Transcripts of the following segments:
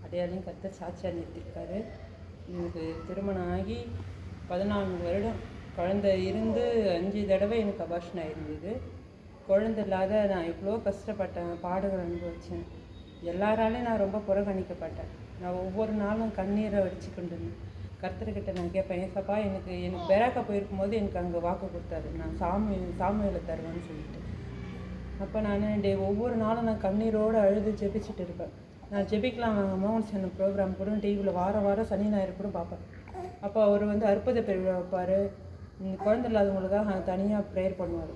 அடையாளையும் கர்த்தர் சாட்சியாக நிறுத்தியிருக்காரு. எனக்கு திருமணம் ஆகி 14 வருடம் குழந்தை இருந்து 5 தடவை எனக்கு அபார்ஷன் ஆகிருந்தது. குழந்தை இல்லாத நான் எவ்வளோ கஷ்டப்பட்டேன், பாடுகள் அனுபவித்தேன். எல்லாராலையும் நான் ரொம்ப புறக்கணிக்கப்பட்டேன். நான் ஒவ்வொரு நாளும் கண்ணீரை வடிச்சுக்கொண்டு இருந்தேன். கர்த்தர்கிட்ட நான் கேட்பேன், ஏசப்பா எனக்கு பெராக்கா போயிருக்கும்போது எனக்கு அங்கே வாக்கு கொடுத்தாரு, நான் சாமியில் தருவேன்னு சொல்லிட்டு. அப்போ நான் ஒவ்வொரு நாளும் நான் கண்ணீரோடு அழுது ஜெபிச்சுட்டு இருப்பேன். நான் ஜெபிக்கலாம் மோகன் சேனல் ப்ரோக்ராம் கூட டிவியில் வாரம் சனி ஞாயிறு கூட பார்ப்பேன். அப்போ அவர் அற்புத பெருவிழா வைப்பார். குழந்தை இல்லாதவங்களுக்காக தனியாக ப்ரேயர் பண்ணுவார்.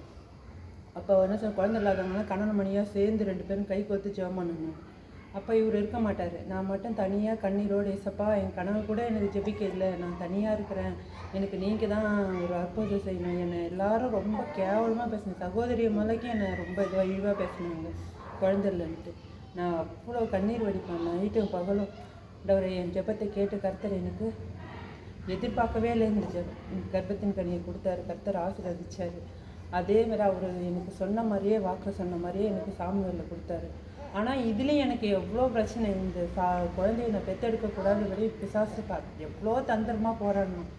அப்போ என்ன சொல்ல, குழந்தை இல்லாதவங்களாம் கணவன் மணியாக சேர்ந்து 2 பேரும் கை கோர்த்து ஜெபம் பண்ணணும். அப்போ இவர் இருக்க மாட்டார். நான் மட்டும் தனியாக கண்ணீரோடு, ஏசப்பா என் கனவு கூட எனக்கு ஜெபிக்க இல்லை, நான் தனியாக இருக்கிறேன், எனக்கு நீங்கள் தான் ஒரு அற்புதம் செய்யணும். என்னை எல்லாரும் ரொம்ப கேவலமாக பேசினேன். சகோதரி மலைக்கும் என்னை ரொம்ப இழிவாக பேசினாங்க குழந்தை இல்லைன்ட்டு. நான் அவ்வளோ கண்ணீர் வடிப்பேன் நைட்டும் பகலும். என் ஜெபத்தை கேட்டு கர்த்தர் எனக்கு எதிர்பார்க்கவே இல்லை இந்த கர்ப்பத்தின் கனியை கொடுத்தாரு. கர்த்தர் ஆசீர்வதிச்சார். அதேமாதிரி அவர் எனக்கு சொன்ன மாதிரியே, வாக்கு சொன்ன மாதிரியே எனக்கு சாமியாரில் கொடுத்தாரு. ஆனால் இதுலேயும் எனக்கு எவ்வளோ பிரச்சனை. இந்த குழந்தைய நான் பெற்றெடுக்கக்கூடாது வெளியே பிசாசு எவ்வளோ தந்திரமாக போராடணும்.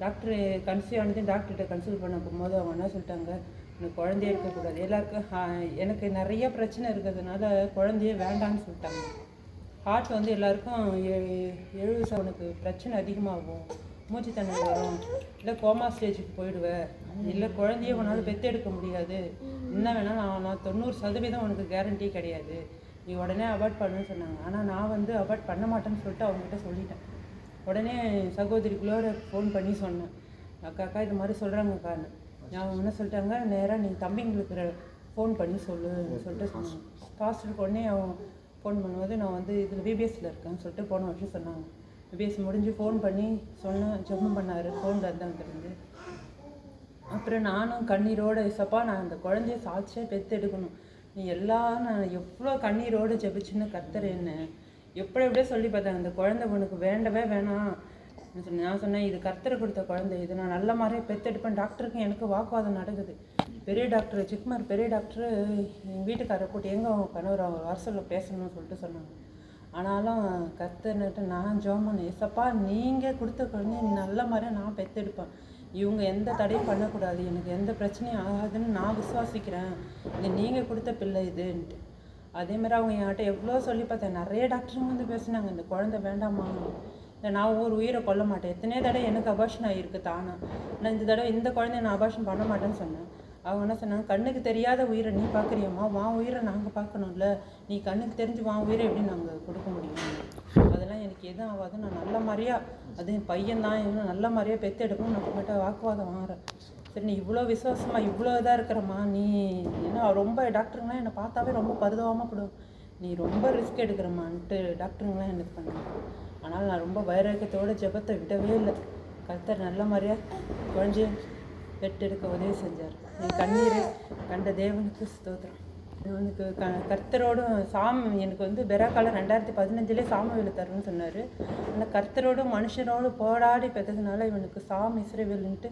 டாக்டர் கன்சீவ் ஆனதையும் டாக்டர்கிட்ட கன்சல்ட் பண்ண போகும்போது அவங்க என்ன சொல்லிட்டாங்க, எனக்கு குழந்தையே இருக்கக்கூடாது, எல்லாருக்கும் எனக்கு நிறைய பிரச்சனை இருக்கிறதுனால குழந்தையே வேண்டான்னு சொல்லிட்டாங்க. ஹார்ட் எல்லாருக்கும் 70 அவனுக்கு பிரச்சனை அதிகமாகும், மூச்சு தண்ணி வரும், இல்லை கோமா ஸ்டேஜுக்கு போயிடுவேன், இல்லை குழந்தைய உன்னால் பெற்றெடுக்க முடியாது, என்ன வேணாலும் நான் 90% உனக்கு கேரண்டி கிடையாது, நீ உடனே அவாய்ட் பண்ணுன்னு சொன்னாங்க. ஆனால் நான் அவாய்ட் பண்ண மாட்டேன்னு சொல்லிட்டு அவங்ககிட்ட சொல்லிட்டேன். உடனே சகோதரிகளோட ஃபோன் பண்ணி சொன்னேன், அக்கா இது மாதிரி சொல்கிறாங்கக்கான்னு. அவங்க என்ன சொல்லிட்டாங்க, நேராக நீ தம்பிங்களுக்கு ஃபோன் பண்ணி சொல்லுன்னு சொல்லிட்டு சொன்னாங்க. பாஸ்டருக்கு உடனே அவன் ஃபோன் பண்ணும்போது நான் இதில் விபிஎஸ்சில் இருக்கேன்னு சொல்லிட்டு போன வருஷம் சொன்னாங்க. விபிஎஸ் முடிஞ்சு ஃபோன் பண்ணி சொன்னேன், ஜெபம் பண்ணார் ஃபோனில் இருந்தாங்க. அப்புறம் நானும் கண்ணீரோடு, ஏசப்பா நான் அந்த குழந்தைய சாட்சியாக பெற்றெடுக்கணும், நீ நான் எவ்வளோ கண்ணீரோடு ஜெபிச்சுன்னு கர்த்தர் என்ன எப்படியே சொல்லி பார்த்தேன், அந்த குழந்தை உனக்கு வேண்டவே வேணாம். நான் சொன்னேன், இது கர்த்தர் கொடுத்த குழந்தை, இது நான் நல்ல மாதிரியே பெற்றெடுப்பேன். டாக்டருக்கும் எனக்கு வாக்குவாதம் நடக்குது. பெரிய டாக்டர் ஜிக்மர் பெரிய டாக்டரு எங்கள் வீட்டுக்காரரை கூட்டி எங்கே அவங்க கணவர் அவங்க அரசில் பேசணும்னு சொல்லிட்டு சொன்னாங்க. ஆனாலும் கர்த்தர்னுட்டு நான் ஜெபம் பண்ணேன், ஏசப்பா நீங்கள் கொடுத்த குழந்தைய நல்ல மாதிரியாக நான் பெற்றெடுப்பேன், இவங்க எந்த தடையும் பண்ணக்கூடாது, எனக்கு எந்த பிரச்சனையும் ஆகாதுன்னு நான் விசுவாசிக்கிறேன், இது நீங்கள் கொடுத்த பிள்ளை இதுன்ட்டு. அதேமாதிரி அவங்க என்கிட்ட எவ்வளோ சொல்லி பார்த்தேன். நிறைய டாக்டருங்க பேசினாங்க, இந்த குழந்தை வேண்டாமா, இல்லை நான் ஒரு உயிரை கொல்ல மாட்டேன். எத்தனையோ தடவை எனக்கு அபார்ஷன் ஆகிருக்கு தானா, நான் இந்த தடவை இந்த குழந்தைய நான் அபார்ஷன் பண்ண மாட்டேன்னு சொன்னேன். அவங்க என்ன சொன்னாங்க, கண்ணுக்கு தெரியாத உயிரை நீ பார்க்குறியம்மா, வான் உயிரை நாங்கள் பார்க்கணும்ல, நீ கண்ணுக்கு தெரிஞ்சு வான் உயிரை எப்படி நாங்கள் கொடுக்க முடியும், அதெல்லாம் எனக்கு எதுவும் ஆகாது, நான் நல்ல மாதிரியாக அது என் பையன்தான் இன்னும் நல்ல மாதிரியாக பெற்றெடுக்கணும், நான் உங்கள்கிட்ட வாக்குவாதம் வாங்குறேன். சரி நீ இவ்வளோ விசுவாசமாக இவ்வளோ இதாக இருக்கிறம்மா, நீ ஏன்னா ரொம்ப டாக்டருங்களாம் என்னை பார்த்தாவே ரொம்ப பரிதாபமாக போடும், நீ ரொம்ப ரிஸ்க் எடுக்கிறம்மான்ட்டு டாக்டருங்களாம் எனக்கு பண்ணாங்க. ஆனால் நான் ரொம்ப வைராக்கியத்தோட ஜெபத்தை விடவே இல்லை. கர்த்தர் நல்ல மாதிரியாக குழந்தைய பெற்றெடுக்க உதவி செஞ்சார். என் கண்ணீரை கண்ட தேவனுக்கு ஸ்தோத்திரம். எனக்கு கர்த்தரோடும் எனக்கு பெராக்கால 2015 சாமுவேல் தருன்னு சொன்னார். ஆனால் கர்த்தரோடும் மனுஷனோடு போராடி பெற்றதுனால இவனுக்கு இஸ்ரவேல்ன்ட்டு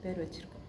பேர் வச்சுருக்கேன்.